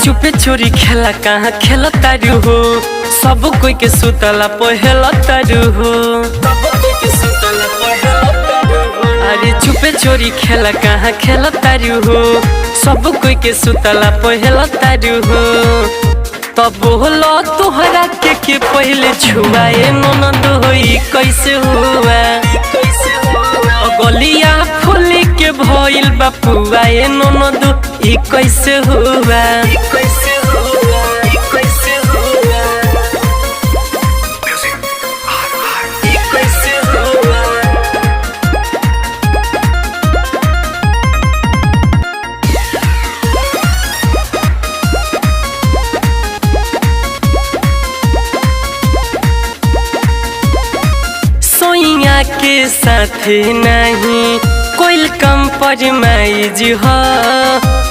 चुपे चोरी खेला कहाँ खेला तारू हो, सब कोई के सुतला पहला तारू हो। अरे चुपे चोरी खेला कहाँ खेला तारू हो, सब कोई के सुतला पहला तारू हो। तब बोलो तोहरा के पहले छुआए ननद होई कैसे हुआ, गलिया फूल के भइल बापुआ ए ननद ई कैसे हुआ। सोइया के साथ नहीं कोई कम परमाइज हो,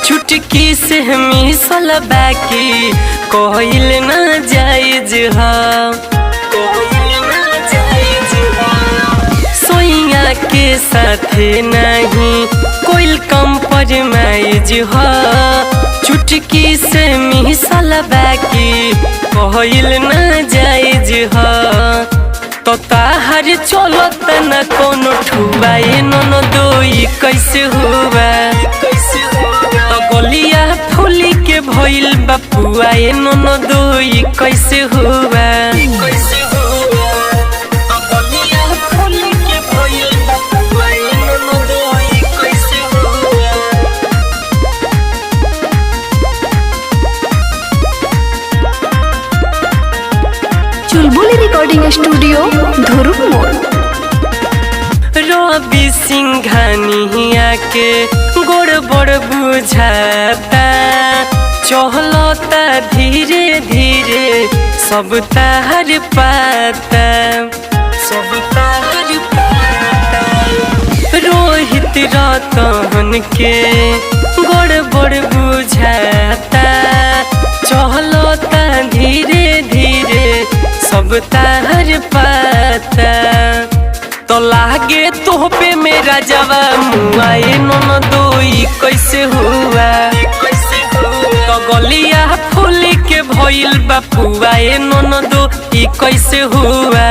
चुटकी से मिसल बाकी कोइल न जायज हो। सोइया के साथ नहीं कोई कम परमाइज हो, चुटकी से मिसल बाकी कोइल न जायज हो। तो ताहर चलत न कोनो ठुआए ननद ई कैसे हुआ, तो गलिया फूली के भइल बापुआ ए ननद ई कैसे हुआ। चुलबुली रिकॉर्डिंग स्टूडियो धुरुप मोड़। रवि सिंघानिया के गोड़ बड़ बुझाता, चहलता धीरे धीरे सब ताहर पाता, सब ताहर पाता। रोहित रतन के गोड़ बड़ बुझाता, चहलता धीरे धीरे सब ताहर पाता। तो लागे तो पे मेरा जवा मुआए ननद ई कैसे हुआ, तो गलिया फूल के भइल बापुआ ए ननद ई कैसे हुआ।